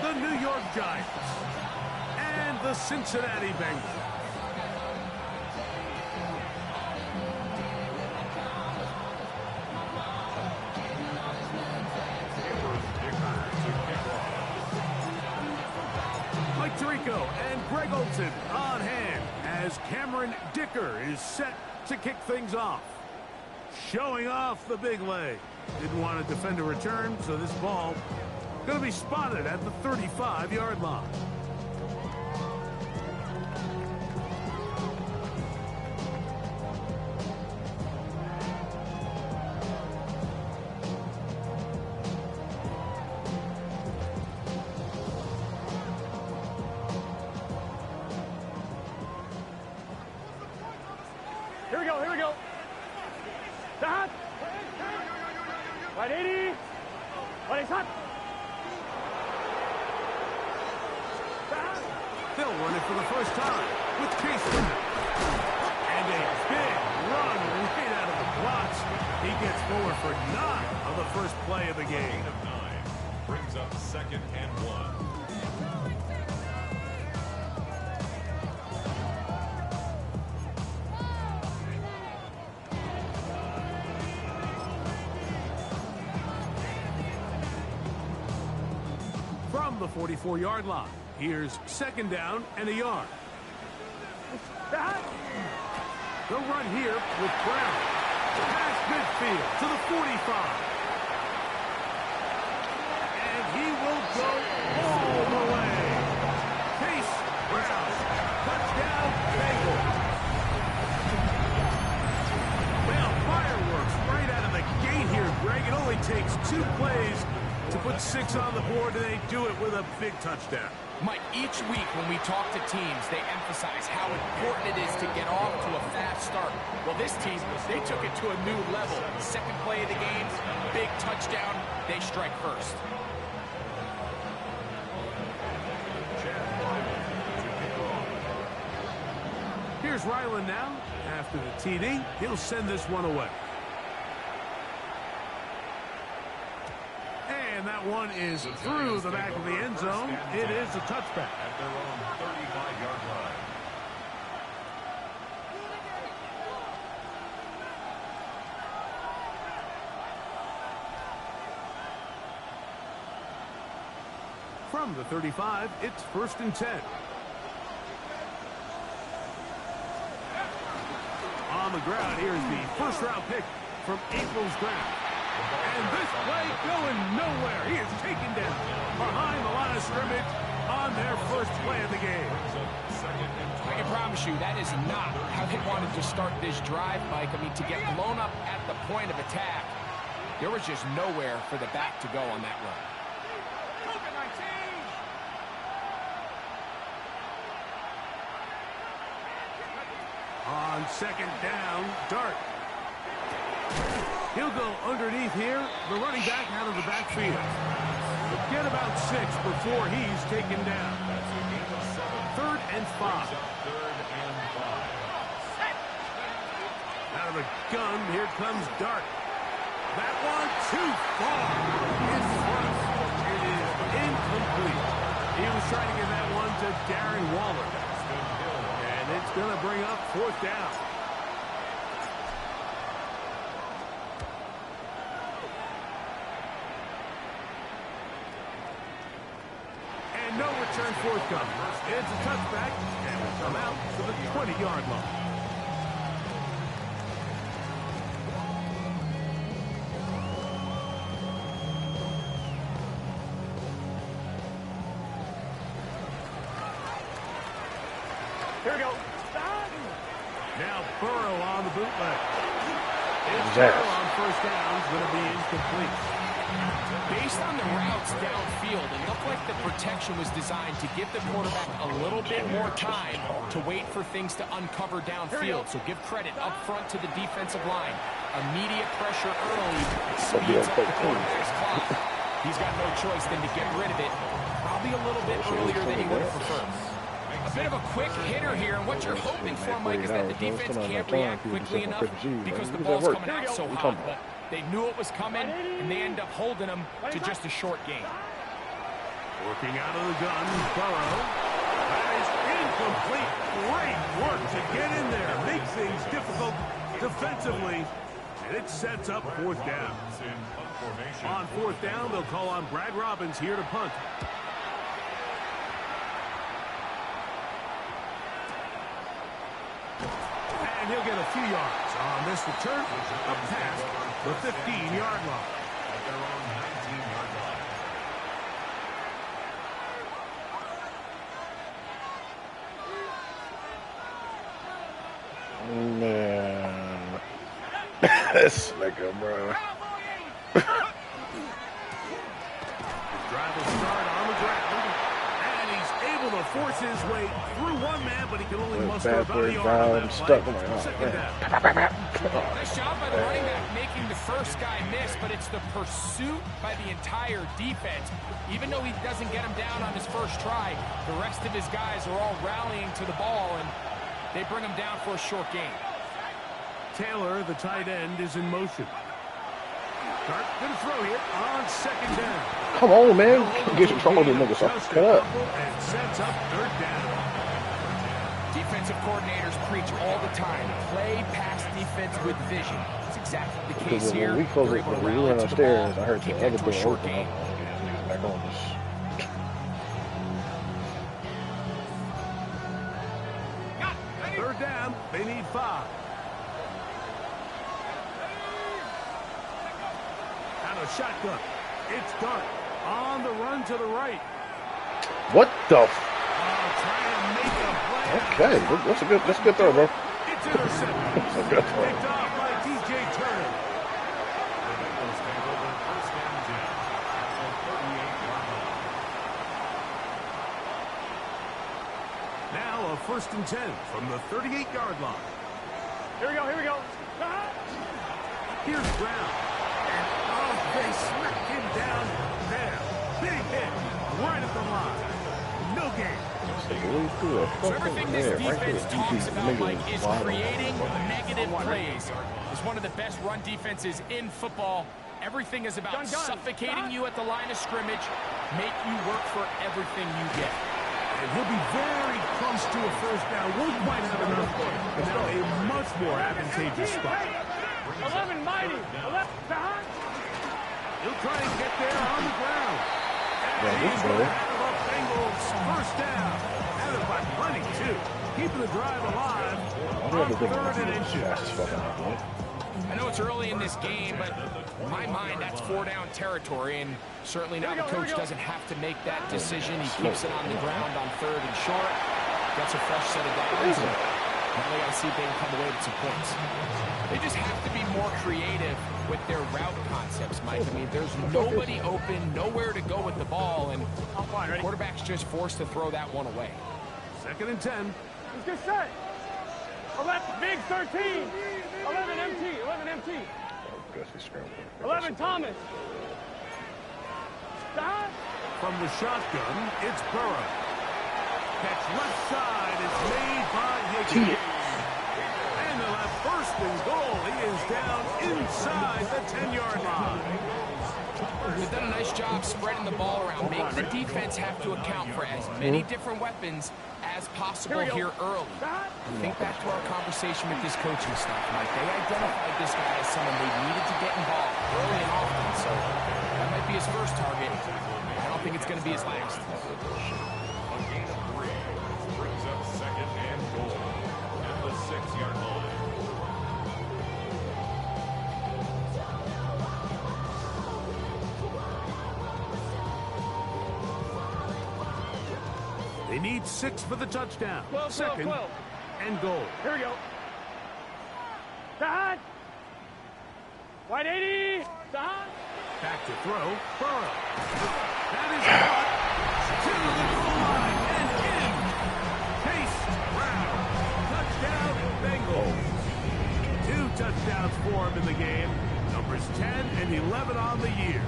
the New York Giants, and the Cincinnati Bengals. Mike Tirico and Greg Olsen on hand as Cameron Dicker is set to kick things off. Showing off the big leg. Didn't want to defend a return, so this ball going to be spotted at the 35-yard line. Here we go, here we go. Stop. 180. 180. They'll run it for the first time with Case Keenum. And a big run right out of the blocks. He gets forward for 9 on the first play of the game. Of 9 brings up 2nd and 1. From the 44-yard line, here's 2nd down and a yard. They'll run here with Brown. Past midfield to the 45. And he will go all the way. Case Brown. Touchdown, Bengals. Well, fireworks right out of the gate here, Greg. It only takes 2 plays to put 6 on the board, and they do it with a big touchdown. Mike, each week when we talk to teams, they emphasize how important it is to get off to a fast start. Well, this team, they took it to a new level. 2nd play of the game, big touchdown, they strike first. Here's Ryland now. After the TD, he'll send this one away. And that one is through the back of the end zone. It is a touchback. At their own 35-yard line. From the 35, it's 1st and 10. On the ground, here's the first-round pick from April's draft. And this play going nowhere. He is taken down behind the line of scrimmage on their first play of the game. I can promise you that is not how they wanted to start this drive, Mike. I mean, to get blown up at the point of attack, there was just nowhere for the back to go on that run. On 2nd down, Dart. He'll go underneath here. The running back out of the backfield. Get about 6 before he's taken down. 3rd and 5. Out of the gun, here comes Dart. That one too far. In front. It is incomplete. He was trying to get that one to Darren Waller. And it's going to bring up 4th down. No return forthcoming. It's a touchback, and will come out to the 20-yard line. Here we go. Now Burrow on the bootleg. It's Burrow on 1st down is going to be incomplete. Based on the routes downfield, it looked like the protection was designed to give the quarterback a little bit more time to wait for things to uncover downfield. So give credit up front to the defensive line. Immediate pressure early speeds up the quarterback's clock. He's got no choice than to get rid of it, probably a little bit earlier than he would have preferred. A bit of a quick hitter here, and what you're hoping for, Mike, is that the defense can't react quickly enough because the ball's coming out so hot. But they knew it was coming, and they end up holding them to just a short game. Working out of the gun, Burrow. That is incomplete. Great work to get in there. Make things difficult defensively. And it sets up fourth down. On fourth down, they'll call on Brad Robbins here to punt. And he'll get a few yards on this return up past the 15-yard line. At their own 19-yard line. Man. This nigga, bro. Drive will start on the ground. And he's able to force his way through one man, but he can only muster about a yard on that stuck. play. I'm like, oh, Second man. down. Nice job by the running back making the first guy miss, but it's the pursuit by the entire defense. Even though he doesn't get him down on his first try, the rest of his guys are all rallying to the ball, and they bring him down for a short gain. Taylor, the tight end, is in motion. Dart gonna throw here on second down. Come on, man. Get control of the nigga, so cut up. And sets up third down. Defensive coordinators preach all the time, play pass defense with vision. It's exactly the case Because here. when we closed They're it, able to when we rally went to the upstairs, ball, I heard the keep that other to a door short open. gain. Back on this. Third down, they need 5. Out of shotgun. It's Dart on the run to the right. What the? Trying to make a play. Okay, that's a good throw, bro. It's intercepted. That's a good throw. Picked off by DJ Turner. The Bengals take over first and 10 at the 38-yard line. Now a first and 10 from the 38-yard line. Here we go, here we go. Here's Brown. And oh, they smacked him down there. Big hit right at the line. No gain. So everything this defense talks about, Mike, is creating negative plays. It's one of the best run defenses in football. Everything is about suffocating you at the line of scrimmage, make you work for everything you get. And he'll be very close to a first down. Won't quite have enough, but now a much more advantageous spot. 11 mighty. 11 behind. He'll try and get there on the ground. Yeah, And good he's throw. going to have a Bengals first down. Had it by plenty, too. Keeping the drive alive on third and inches. Fast as fucking up, man. I know it's early in this game, but in my mind, that's 4-down territory, and certainly now the coach doesn't have to make that decision. He keeps it on the ground on third and short, gets a fresh set of downs, and now they got to see if they can come away with some points. They just have to be more creative with their route concepts, Mike. I mean, there's nobody open, nowhere to go with the ball, and the quarterback's just forced to throw that one away. Second and 10. Let's get set. 11, big 13. 11 MT, 11 MT. Guess he's scrambling. 11 Thomas. Behind. From the shotgun, it's Burrow. Catch left side is made by Higgins. And they'll have first and goal. He is down inside the 10-yard line. They've done a nice job spreading the ball around, make the defense have to account for as many different weapons as possible here early. Think back to our conversation with this coaching staff, Mike. They identified this guy as someone they needed to get involved early and often, so that might be his first target. I don't think it's going to be his last. A gain of 3 brings up second and goal at the 6-yard line. They need 6 for the touchdown. 12, Second 12. and goal. Here we go. Behind. White 80. Behind. Back to throw. Burrow. That is caught to the goal line and in. Chase Brown. Touchdown, Bengals. 2 touchdowns for him in the game. Numbers 10 and 11 on the year.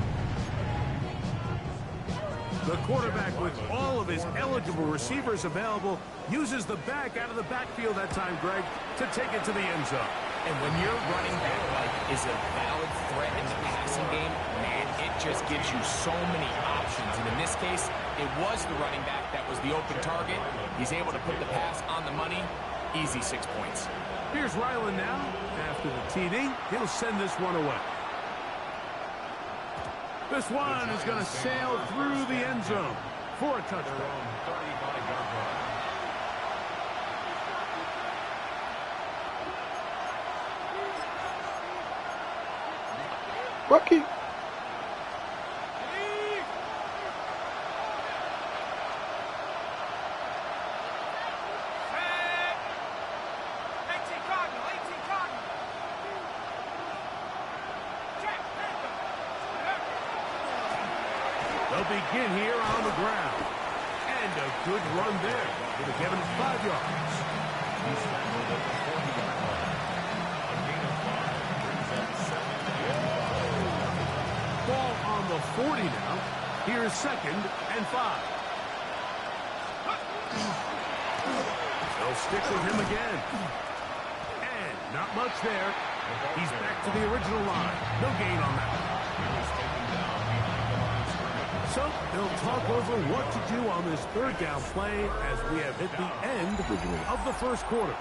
The quarterback, with all of his eligible receivers available, uses the back out of the backfield that time, Greg, to take it to the end zone. And when your running back is a valid threat in the passing game, man, it just gives you so many options. And in this case, it was the running back that was the open target. He's able to put the pass on the money. Easy 6 points. Here's Ryland now. After the TD, he'll send this one away. This one is going to sail through the end zone for a touchdown. Rocky. They'll begin here on the ground. And a good run there. It'll give him 5 yards. He's tackled at the 40-yard line. A gain of 5 brings up 7. Ball on the 40 now. Here's 2nd and 5. They'll stick with him again. And not much there. He's back to the original line. No gain on that. So they'll talk over what to do on this 3rd down play as we have hit the end of the first quarter.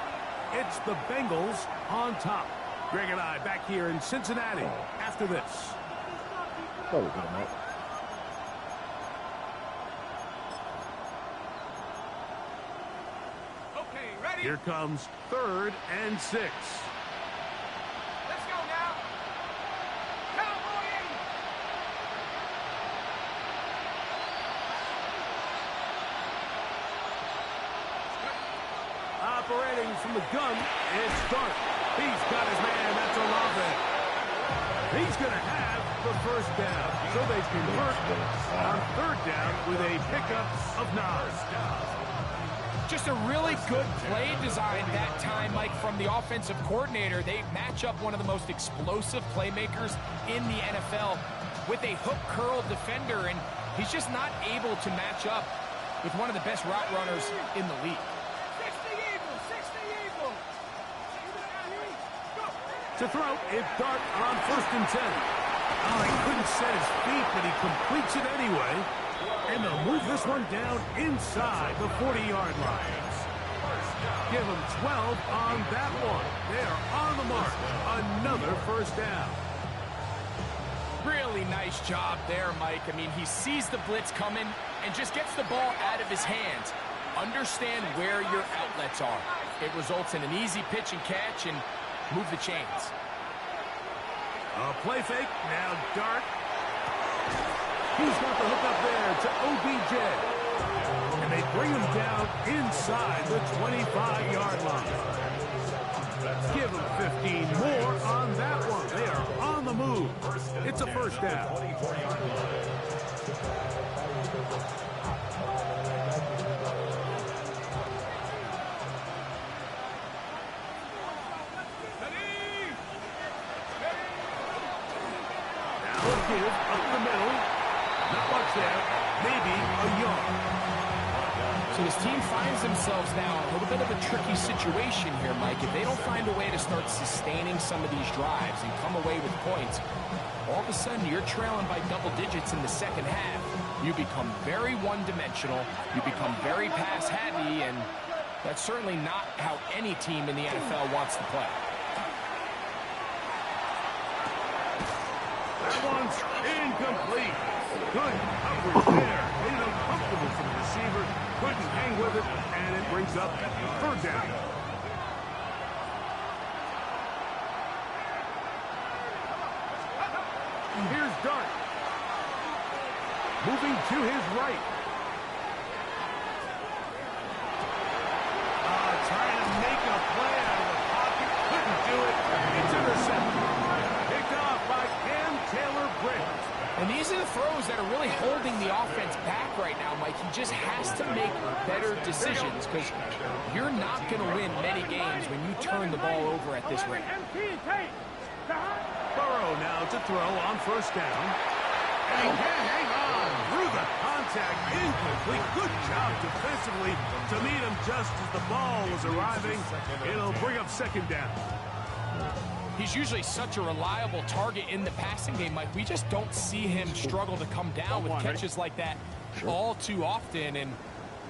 It's the Bengals on top. Greg and I back here in Cincinnati after this. Probably good enough. Okay, ready? Here comes 3rd and 6. Let's go now. Cowboy 80. Operating from the gun, it's Dart. He's got his man. That's Olave. He's going to have the 1st down. So they convert on 3rd down with a pickup of 9. Just a really good play design that time, Mike, from the offensive coordinator. They match up one of the most explosive playmakers in the NFL with a hook curl defender, and he's just not able to match up with one of the best route runners in the league. 60 Eagles. Go. To throw, it's Dart on 1st and 10. Oh, he couldn't set his feet, but he completes it anyway. And they'll move this one down inside the 40-yard line. Give them 12 on that one. They are on the mark. Another 1st down. Really nice job there, Mike. I mean, he sees the blitz coming and just gets the ball out of his hands. Understand where your outlets are. It results in an easy pitch and catch and move the chains. A play fake. Now Dart. He's got the hook up there to OBJ. And they bring him down inside the 25-yard line. Give him 15 more on that one. They are on the move. It's a 1st down. Now a give up the middle. Not much there. Maybe a yard. So this team finds themselves now in a little bit of a tricky situation here, Mike. If they don't find a way to start sustaining some of these drives and come away with points, all of a sudden you're trailing by double digits in the 2nd half. You become very one-dimensional. You become very pass-heavy, and that's certainly not how any team in the NFL wants to play. That one's incomplete. Good coverage there. Made it uncomfortable for the receiver. Couldn't hang with it, and it brings up 3rd down. Here's Dart. Moving to his right. Trying to make a play out of the pocket. Couldn't do it. It's intercepted. Picked off by Cam Taylor-Britt. And these are the throws that are really holding the offense back right now, Mike. He just has to make better decisions because you're not going to win many games when you turn the ball over at this rate. Burrow now to throw on 1st down. And he can't hang on through the contact. Incomplete. Good job defensively to meet him just as the ball was arriving. It'll bring up 2nd down. He's usually such a reliable target in the passing game, Mike. We just don't see him struggle to come down with catches like that all too often. And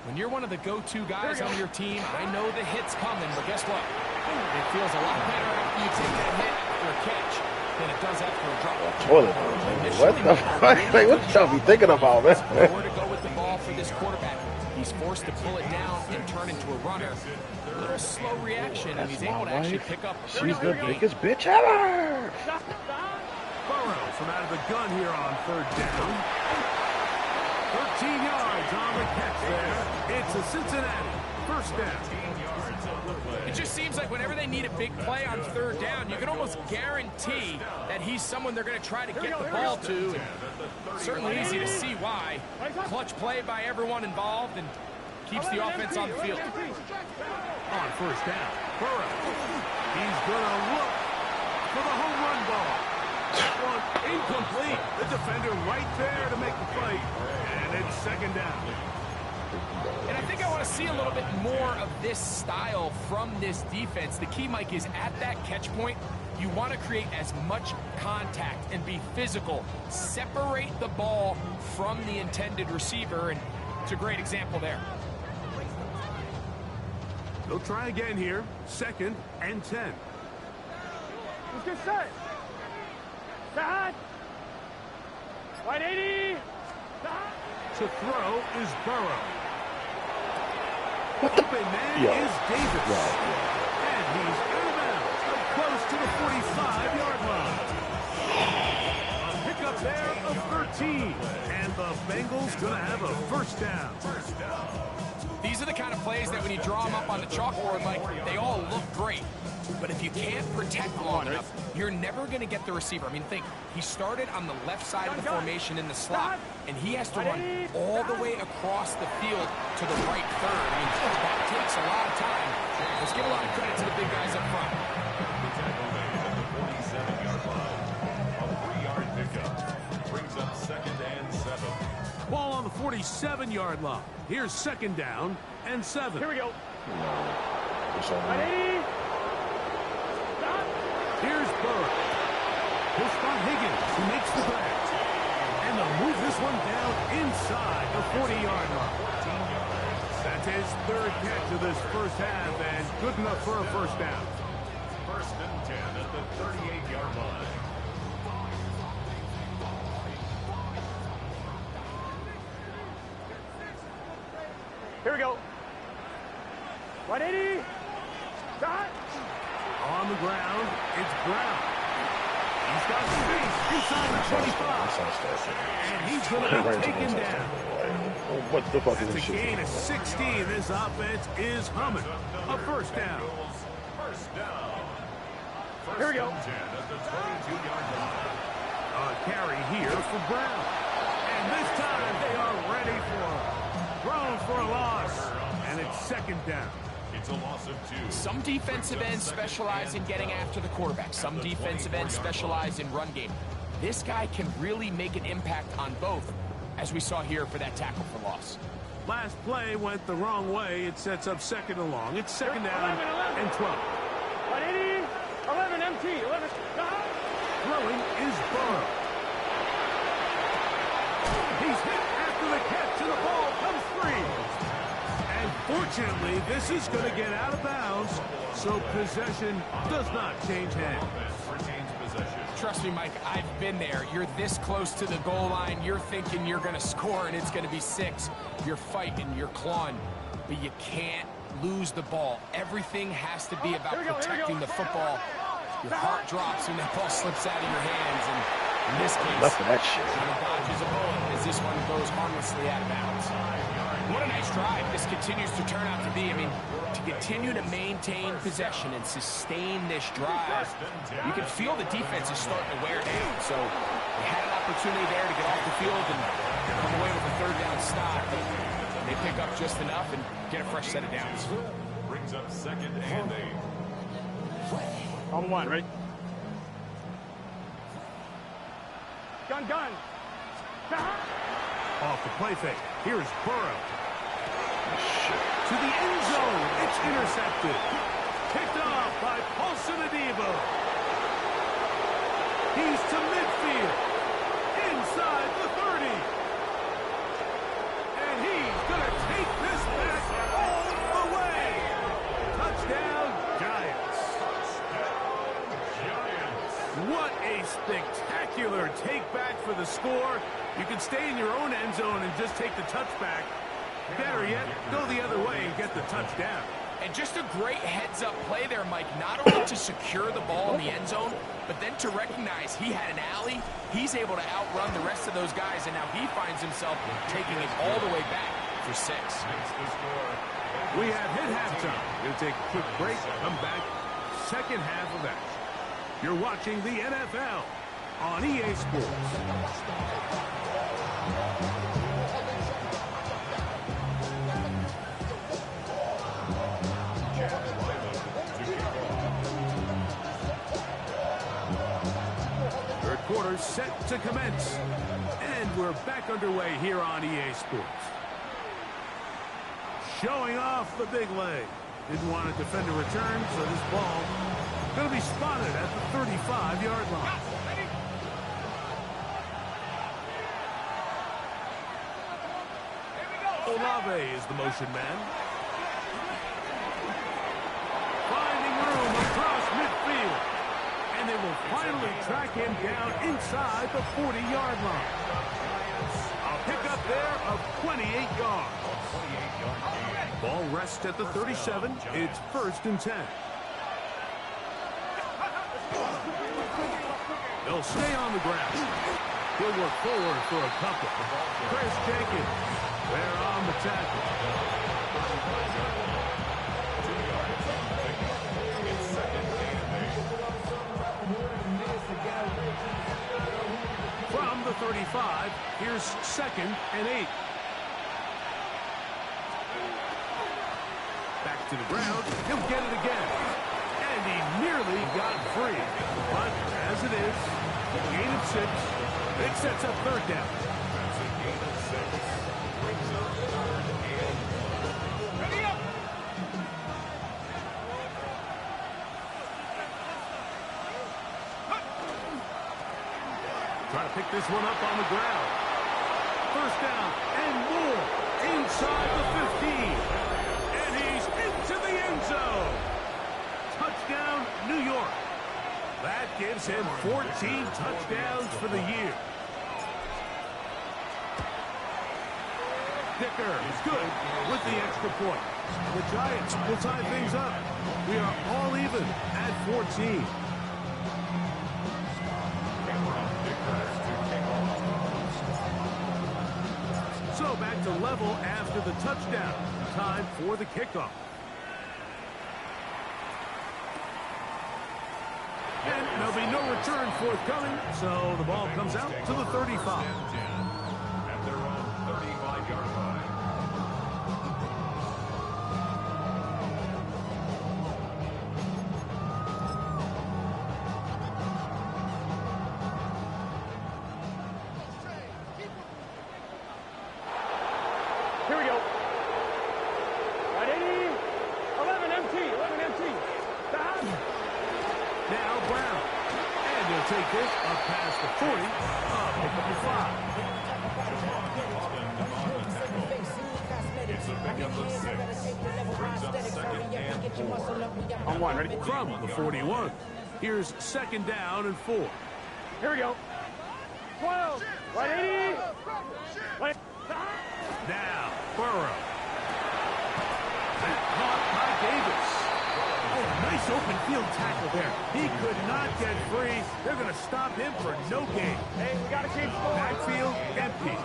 when you're one of the go-to guys on your team, I know the hit's coming, but guess what? It feels a lot better after you take that hit after a catch than it does after a drop. Toilet. What the fuck? Like, what y'all be thinking about, man? Where to go with the ball for this quarterback. He's forced to pull it down and turn into a runner. A little slow reaction, and he's able to actually pick up. She's the biggest bitch ever. Burrows from out of the gun here on 3rd down. 13 yards on the catch there. It's a Cincinnati 1st down. It just seems like whenever they need a big play on 3rd down, you can almost guarantee that he's someone they're going to try to get the ball to. And certainly easy to see why. Clutch play by everyone involved and keeps the offense on the field. On 1st down, Burrows. He's going to look for the home run ball. That one incomplete. The defender right there to make the play. And it's 2nd down. And I think I want to see a little bit more of this style from this defense. The key, Mike, is at that catch point, you want to create as much contact and be physical. Separate the ball from the intended receiver, and it's a great example there. They'll try again here. 2nd and 10. Let's get set. Side. 180. To throw is Burrow. Open man is Davis. And he's out of bounds, close to the 45-yard line. A pickup there of 13. And the Bengals going to have a 1st down. These are the kind of plays that when you draw them up on the chalkboard, like, they all look great. But if you can't protect long enough, you're never going to get the receiver. I mean, think, he started on the left side of the formation in the slot, and he has to run all the way across the field to the right 3rd. I mean, that takes a lot of time. Let's give a lot of credit to the big guys up front. The tackle made at the 47-yard line. A 3-yard pickup brings up 2nd and 7. Ball on the 47-yard line. Here's 2nd down and 7. Here we go. 180. Here's Burrow. He'll spot Higgins, who makes the pass. And they'll move this one down inside the 40-yard line. That's his 3rd catch of this 1st half, and good enough for a 1st down. 1st and 10 at the 38-yard line. Here we go. 180. Shot. On the ground, it's Brown. He's got space inside the 25. And he's going to be taken down. What the fuck is That's this a shit? gain of 16. This offense is humming. A 1st down. 1st down. Here we go. 1st and 10 at the 22-yard line. A carry here for Brown. And this time they are ready for him. Thrown for a loss. And it's 2nd down. It's a loss of 2. Some defensive ends specialize in getting after the quarterback. Some defensive ends specialize in run game. This guy can really make an impact on both, as we saw here for that tackle for loss. Last play went the wrong way. It sets up 2nd and long. It's 2nd down and 12. 180. 11 MT. 11. Throwing is Burrow. He's hit after the catch, and the ball comes free. And fortunately, this is going to get out of bounds, so possession does not change hands. Retains possession. Trust me, Mike, I've been there. You're this close to the goal line. You're thinking you're going to score, and it's going to be 6. You're fighting, you're clawing, but you can't lose the ball. Everything has to be about protecting the football. Your heart drops when that ball slips out of your hands, and in this case, Enough of that shit. kind of dodges a bullet as this one goes harmlessly out of bounds. What a nice drive this continues to turn out to be. I mean, to continue to maintain possession and sustain this drive, you can feel the defense is starting to wear down. So they had an opportunity there to get off the field and come away with a 3rd down stop. But they pick up just enough and get a fresh set of downs. Brings up 2nd and 8. On the 1, right? Gun. Off the play fake. Here's Burrow. To the end zone. It's intercepted. Picked off by Paulson Adebo. He's to midfield. Inside the 30. score. You can stay in your own end zone and just take the touchback. Better yet, go the other way and get the touchdown. And just a great heads-up play there, Mike, not only to secure the ball in the end zone, but then to recognize he had an alley. He's able to outrun the rest of those guys, and now he finds himself taking it all the way back for 6. We have hit halftime. We'll take a quick break, come back, second half of action. You're watching the NFL on EA Sports. Third quarter set to commence. And we're back underway here on EA Sports. Showing off the big leg. Didn't want to defend a return, so this ball going to be spotted at the 35-yard line. Olave is the motion man. Finding room across midfield. And they will finally track him down inside the 40-yard line. A pickup there of 28 yards. Ball rests at the 37. It's 1st and 10. They'll stay on the ground. He'll work forward for a couple. Chris Jenkins, they're on the tackle. From the 35, here's 2nd and 8. Back to the ground. He'll get it again. And he nearly got free. But as it is, gain of 6. It sets up 3rd down. That's a gain of 6. Brings up 3rd and. Ready up! Trying to pick this one up on the ground. 1st down and more. Inside the 15. Into the end zone. Touchdown, New York. That gives him 14 touchdowns for the year. Dicker is good with the extra point. The Giants will tie things up. We are all even at 14. So back to level after the touchdown. Time for the kickoff. And there'll be no return forthcoming, so the ball comes out to the 35. At their own 35-yard line. Here we go. Right 80. 11 empty. 11 empty. Now Brown. And he'll take this up past the 40. Pick up the 5. It's a pickup of 6. Brings up 2nd and 4. On 1. Ready? From the 41. Here's 2nd down and 4. Here we go. 12. Right 80. Right. Now, Burrow. And caught by Davis. Oh, nice open field tackle there. He could not get free. They're going to stop him for no gain. Hey, we got to keep scoring. Backfield empty.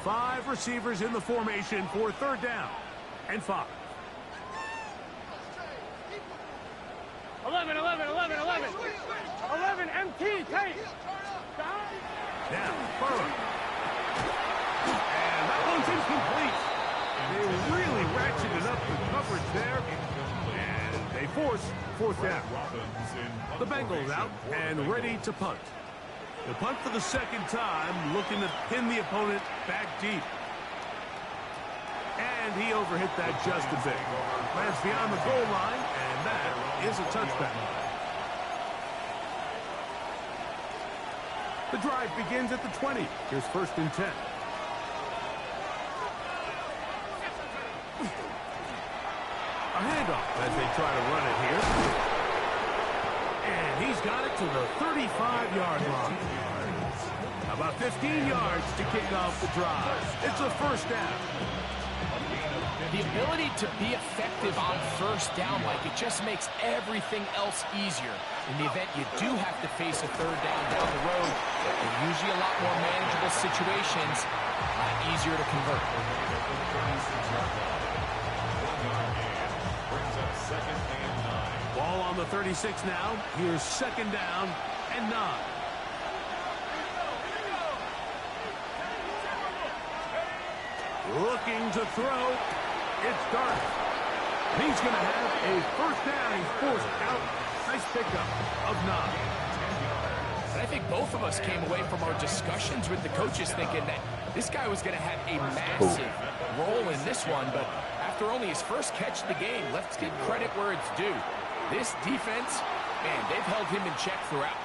5 receivers in the formation for 3rd down and 5. 11, 11, 11, 11. 11 MT. Take. Now, Burrow. And that one's incomplete. They really ratcheted up the coverage there. And they force 4th down. The Bengals out and ready to punt. They'll punt for the 2nd time, looking to pin the opponent back deep. And he overhit that just a bit. Lands beyond the goal line, and that is a touchback. The drive begins at the 20. Here's 1st and 10. A handoff as they try to run it here. And he's got it to the 35-yard line. About 15 yards to kick off the drive. It's a first down. The ability to be effective on first down, Mike, it just makes everything else easier. In the event you do have to face a third down the road, they're usually a lot more manageable situations, easier to convert. Brings up second and 9. Ball on the 36 now. Here's second down and 9. Looking to throw. It's Dart. He's going to have a first down. He's forced out. Nice pickup of 9. And I think both of us came away from our discussions with the coaches thinking that this guy was going to have a massive role in this one, but after only his first catch of the game, let's give credit where it's due. This defense, man, they've held him in check throughout.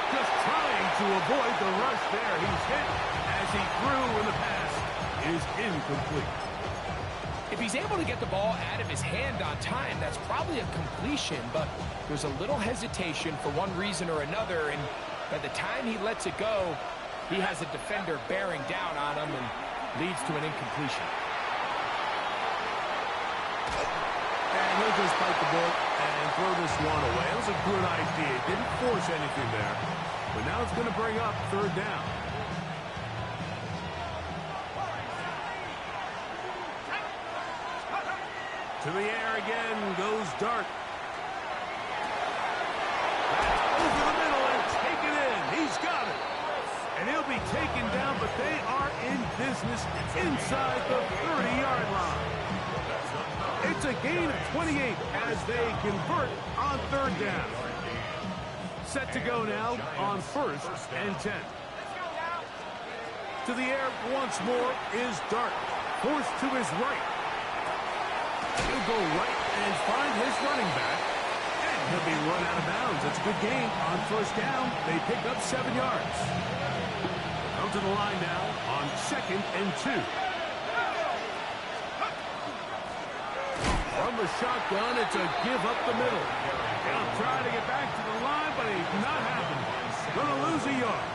Just trying to avoid the rush there. He's hit as he threw, and the pass is incomplete. If he's able to get the ball out of his hand on time, that's probably a completion, but there's a little hesitation for one reason or another, and by the time he lets it go, he has a defender bearing down on him and leads to an incompletion. And he'll just bite the bullet and throw this one away. That was a good idea. Didn't force anything there, but now it's going to bring up third down. To the air again goes Dart. That's over the middle and taken in. He's got it. And he'll be taken down, but they are in business inside the 30-yard line. It's a gain of 28 as they convert on third down. Set to go now on first and 10. To the air once more is Dart. Forced to his right. He'll go right and find his running back. And he'll be run out of bounds. It's a good gain on first down. They pick up 7 yards. Come to the line now on second and 2. From the shotgun, it's a give up the middle. He'll try to get back to the line, but he's not happening. Going to lose a yard.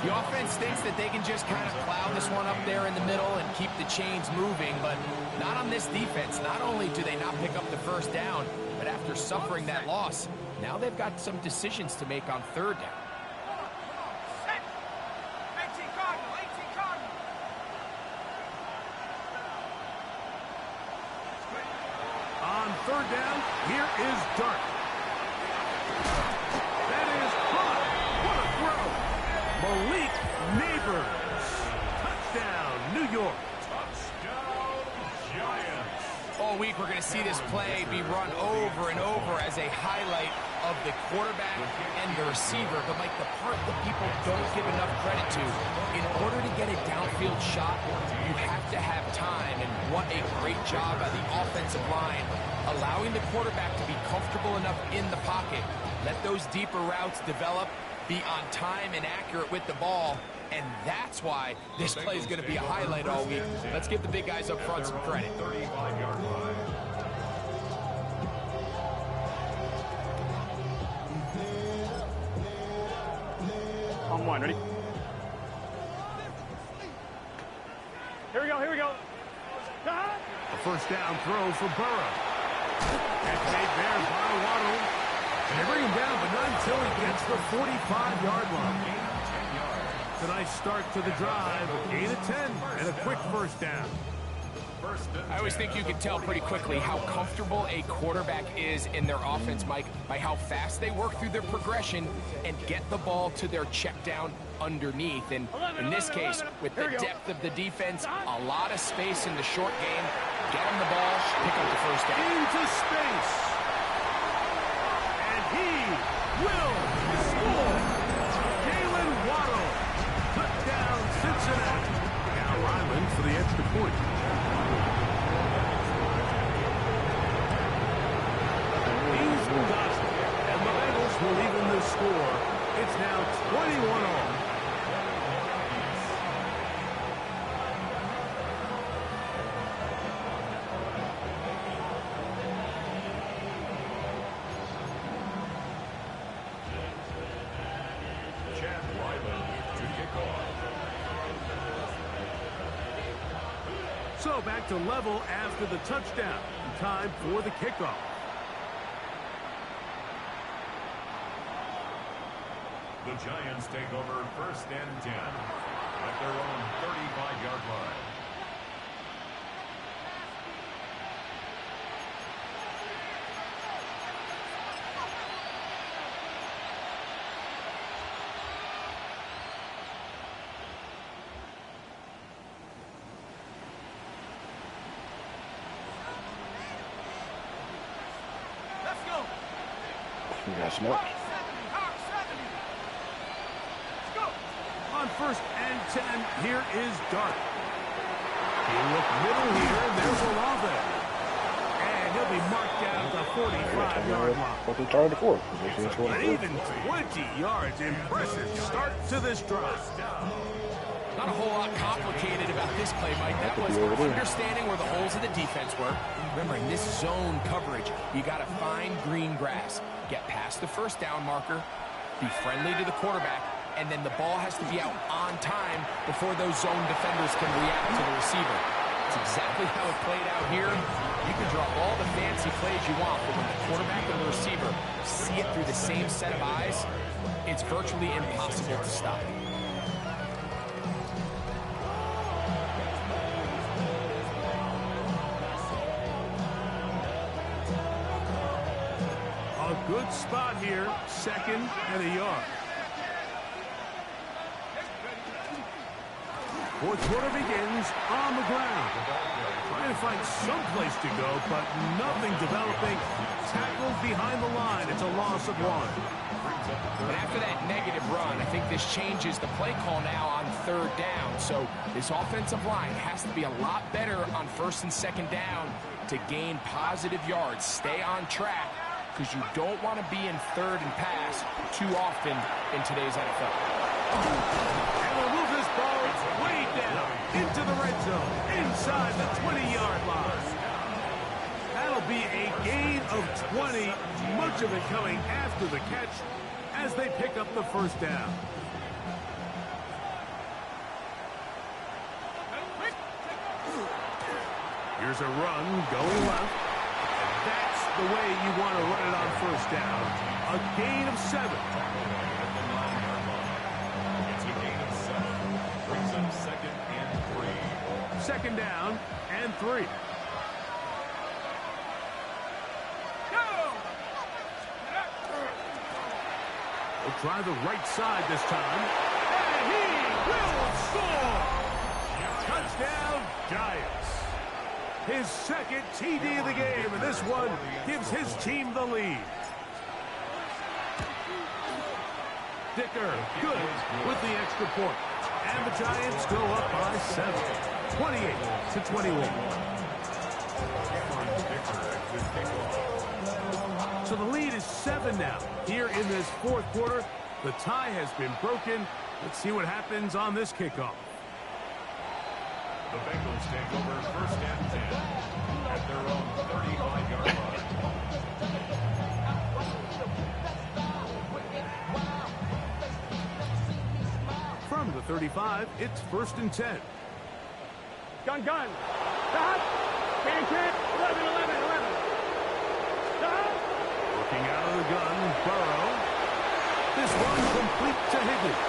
The offense thinks that they can just kind of plow this one up there in the middle and keep the chains moving, but not on this defense. Not only do they not pick up the first down, but after suffering that loss, now they've got some decisions to make on third down. On third down, here is Dart. That is caught. What a throw. Malik Neighbors. Touchdown, New York. Touchdown, Giants. All week we're going to see this play be run over and over as a highlight of the quarterback and the receiver. But, Mike, the part that people don't give enough credit to, in order to get a downfield shot, you have to have time. And what a great job by the offensive line, allowing the quarterback to be comfortable enough in the pocket, let those deeper routes develop, be on time and accurate with the ball, and that's why this play is going to be a highlight all week. Let's give the big guys up front some credit. 35-yard line. On one, ready? Here we go, here we go. A first down throw for Burrow. Catch made there by Waddle. And they bring him down, but not until he gets the 45-yard line. It's a nice start to the drive. Gain of 10 and a quick first down. I always think you can tell pretty quickly how comfortable a quarterback is in their offense, Mike, by how fast they work through their progression and get the ball to their check down underneath. And in this case, with the depth of the defense, a lot of space in the short game, get him the ball, pick up the first down. Into space. And he will score. Jalen Waddle. Touchdown, Cincinnati. Now Ryland for the extra point. He's got it. And the Bengals will even the score. It's now 21 all. So back to level after the touchdown. Time for the kickoff. The Giants take over 1st and 10 at their own 35-yard line. You got smart. On 1st and 10, here is Dart. He'll look middle here, and there's Olave. And he'll be marked down at the 45-yard line. What's the target for? But even 20 yards, impressive start to this drive. Not a whole lot complicated about this play, Mike. That was understanding where the holes of the defense were. Remember, in this zone coverage, you got to find green grass, get past the 1st down marker, be friendly to the quarterback, and then the ball has to be out on time before those zone defenders can react to the receiver. It's exactly how it played out here. You can draw all the fancy plays you want, but when the quarterback and the receiver see it through the same set of eyes, it's virtually impossible to stop. A good spot here, 2nd and a yard. 4th quarter begins on the ground. Trying to find some place to go, but nothing developing. Tackled behind the line. It's a loss of 1. And after that negative run, I think this changes the play call now on 3rd down. So this offensive line has to be a lot better on 1st and 2nd down to gain positive yards. Stay on track, because you don't want to be in 3rd and pass too often in today's NFL. And we'll move this ball way down into the red zone, inside the 20-yard line. That'll be a gain of 20, much of it coming after the catch as they pick up the 1st down. Here's a run going left. That's the way you want to run it on 1st down. A gain of 7. It's a gain of 7. Brings up 2nd and 3. 2nd down and 3. We'll try the right side this time. And he will score! Touchdown, Giants. His 2nd TD of the game, and this one gives his team the lead. Dicker, good with the extra point. And the Giants go up by 7, 28-21. So the lead is 7 now. Here in this 4th quarter, the tie has been broken. Let's see what happens on this kickoff. The Bengals take over 1st and 10 at their own 35-yard line. From the 35, it's 1st and 10. Gun. Stop. Can. 11. Stop. Looking out of the gun, Burrow. This one complete to Higgins.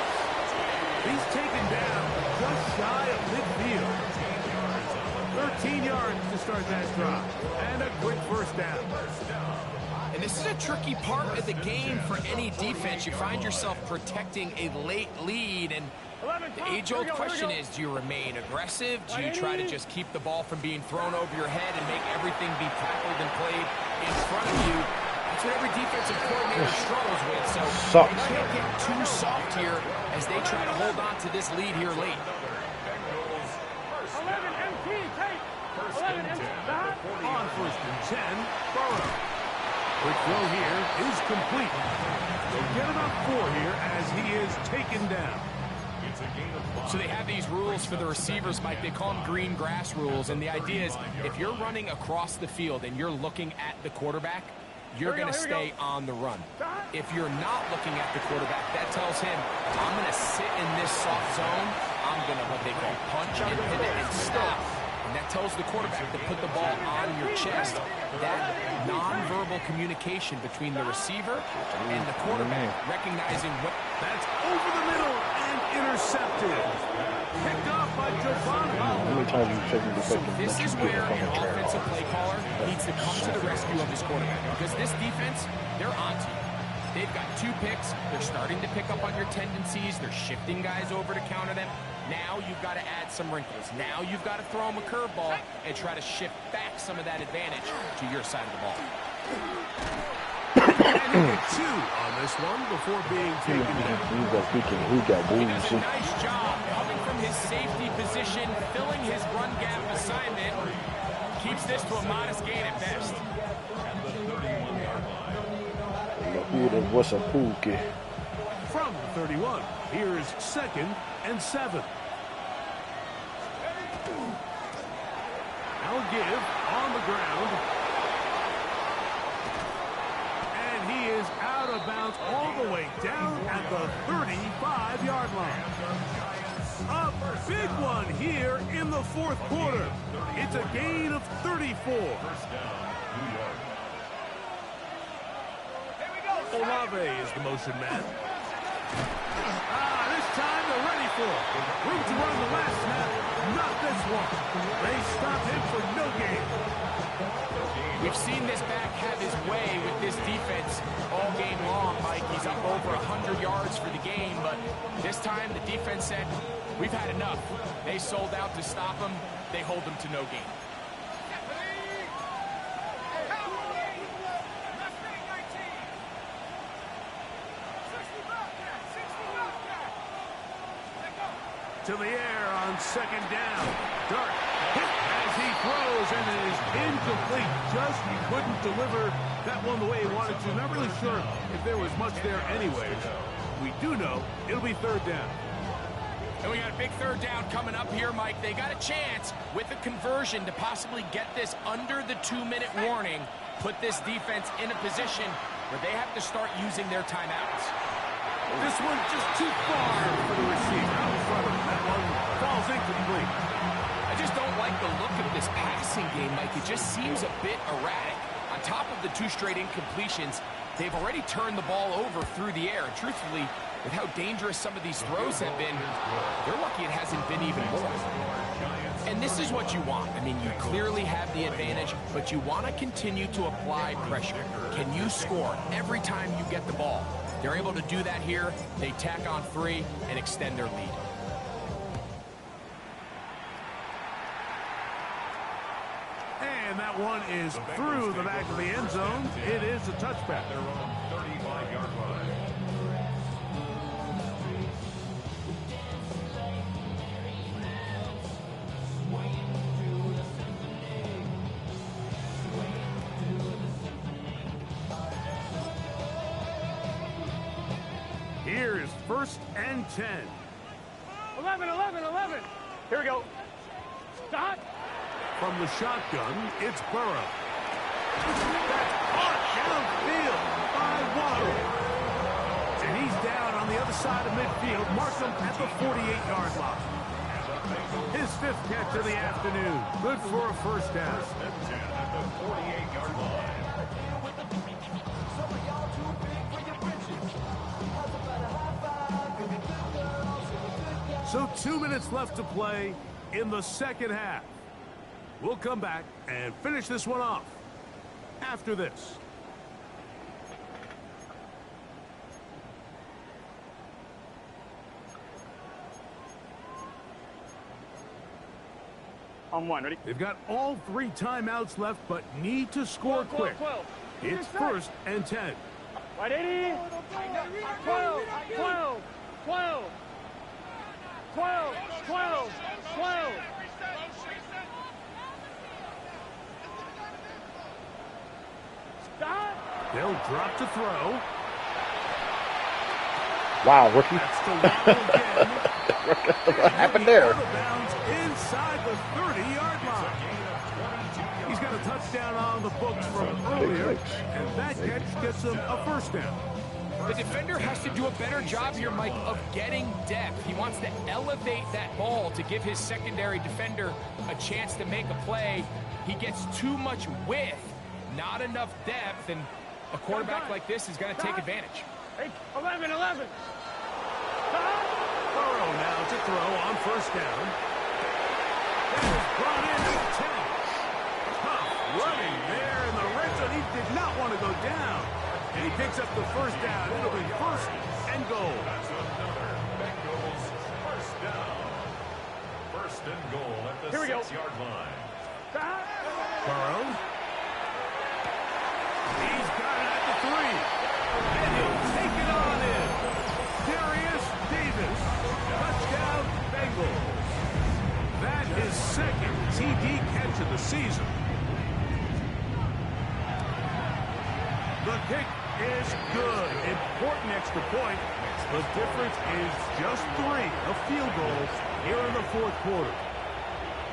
He's taken down just shy of midfield. 13 yards to start that drive. And a quick 1st down. And this is a tricky part of the game for any defense. You find yourself protecting a late lead, and the age-old question is, do you remain aggressive? Do you try to just keep the ball from being thrown over your head and make everything be tackled and played in front of you? That's what every defensive coordinator struggles with. So they can't get too soft here as they try to hold on to this lead here late. 11 MT, take. 11 MT, stop. On 1st and 10, Burrow. Quick throw here is complete. They'll get about 4 here as he is taken down. It's So they have these rules for the receivers, Mike. They call them green grass rules. And the idea is if you're running across the field and you're looking at the quarterback, you're going to stay on the run. If you're not looking at the quarterback, that tells him, I'm going to sit in this soft zone. I'm going to what they call punch and pivot and stop. And that tells the quarterback to put the ball on your chest. That nonverbal communication between the receiver and the quarterback, recognizing what... That's over the middle and intercepted. Picked off by Javon Holland. How many times you check the So this is where an offensive play caller needs to come to the rescue of his quarterback. Because this defense, they're onto you. They've got 2 picks. They're starting to pick up on your tendencies. They're shifting guys over to counter them. Now you've got to add some wrinkles. Now you've got to throw them a curveball and try to shift back some of that advantage to your side of the ball. And he hit 2 on this one before being taken down. He got He does a nice job coming from his safety position, filling his run gap assignment. Keeps this to a modest gain at best. What's a pookie? From the 31, here's 2nd and 7. Now give on the ground. And he is out of bounds all the way down at the 35-yard line. A big one here in the 4th quarter. It's a gain of 34. Olave is the motion man. This time they're ready for it. Room to run the last snap. Not this one. They stop him for no gain. We've seen this back have his way with this defense all game long, Mike. He's up over 100 yards for the game, but this time the defense said, we've had enough. They sold out to stop him. They hold him to no gain. To the air on 2nd down. Dart hit as he throws, and it is incomplete. Just couldn't deliver that one the way he wanted to. Not really sure if there was much there anyways. We do know it'll be 3rd down. And we got a big 3rd down coming up here, Mike. They got a chance with a conversion to possibly get this under the 2-minute warning, put this defense in a position where they have to start using their timeouts. This one just too far for the receiver. Out in front of him. That one falls incomplete. I just don't like the look of this passing game, Mike. It just seems a bit erratic. On top of the 2 straight incompletions, they've already turned the ball over through the air. And truthfully, with how dangerous some of these throws have been, they're lucky it hasn't been even more. And this is what you want. I mean, you clearly have the advantage, but you want to continue to apply pressure. Can you score every time you get the ball? They're able to do that here. They tack on 3 and extend their lead. And that one is through the back of the end zone. It is a touchback. They're on 35-yard line. Here is 1st and 10. 11. Here we go. Stop. From the shotgun, it's Burrow. That's caught downfield by Waddle. And he's down on the other side of midfield. Mark him at the 48-yard line. His 5th catch of the afternoon. Good for a 1st down. At the 48-yard line. So 2 minutes left to play in the 2nd half. We'll come back and finish this one off after this. On 1, ready? They've got all 3 timeouts left, but need to score quick. 12. It's 1st and 10. Right, 80. 12. 12. Stop. They'll drop to throw. Wow, rookie. That's the Waddle again. What happened there? Out of bounds inside the 30-yard line. He's got a touchdown on the books from earlier, and that catch gets him a 1st down. The defender has to do a better job here, Mike, of getting depth. He wants to elevate that ball to give his secondary defender a chance to make a play. He gets too much width, not enough depth, and a quarterback like this is going to take advantage. 11. Burrow now to throw on first down. That is brought in at 10. Tough running there in the red zone. He did not want to go down. And he picks up the first down. It'll be first and goal. That's another Bengals first down. First and goal at the 6-yard line. Burrow. He's got it at the 3. And he'll take it on in. Darius Davis. Touchdown, Bengals. That is second TD catch of the season. The kick is good. Important extra point. The difference is just 3, a field goal here in the fourth quarter.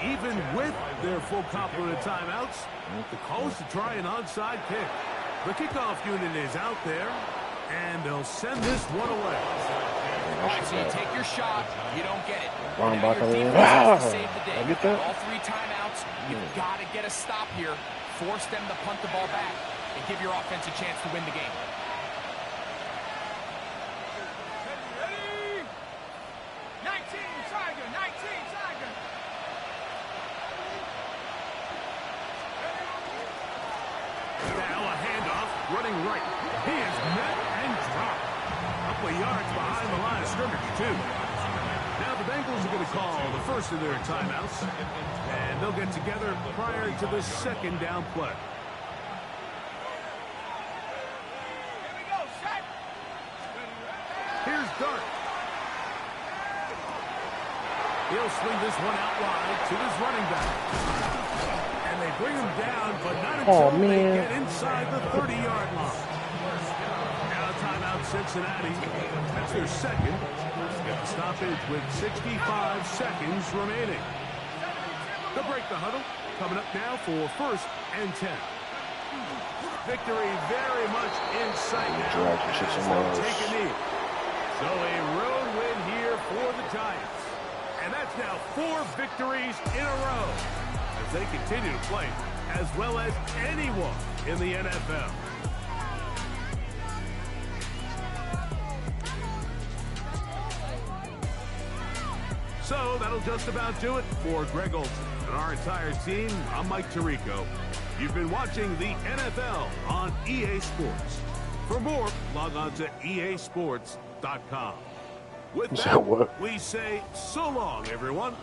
Even with their full complement of timeouts, the call is to try an onside kick. The kickoff unit is out there, and they'll send this one away. All right, so you take your shot, you don't get it. Wrong Now back your over there. defense has to save the day. I get that. All 3 timeouts, you've got to get a stop here, force them to punt the ball back, and give your offense a chance to win the game. Ready? 19, Tiger. Now a handoff, running right. He is met and dropped. A couple of yards behind the line of scrimmage, too. Now the Bengals are going to call the first of their timeouts, and they'll get together prior to the second down play. Here's Dart. He'll swing this one out wide to his running back. And they bring him down, but not until they get inside the 30-yard line. Now timeout Cincinnati. That's their second. Get the stoppage with 65 seconds remaining. They'll break the huddle. Coming up now for first and 10. Victory very much in sight now. They'll take a knee. So a road win here for the Giants. And that's now 4 victories in a row as they continue to play as well as anyone in the NFL. So that'll just about do it for Greg Olsen and our entire team. I'm Mike Tirico. You've been watching the NFL on EA Sports. For more, log on to easports.com. With that, we say so long, everyone.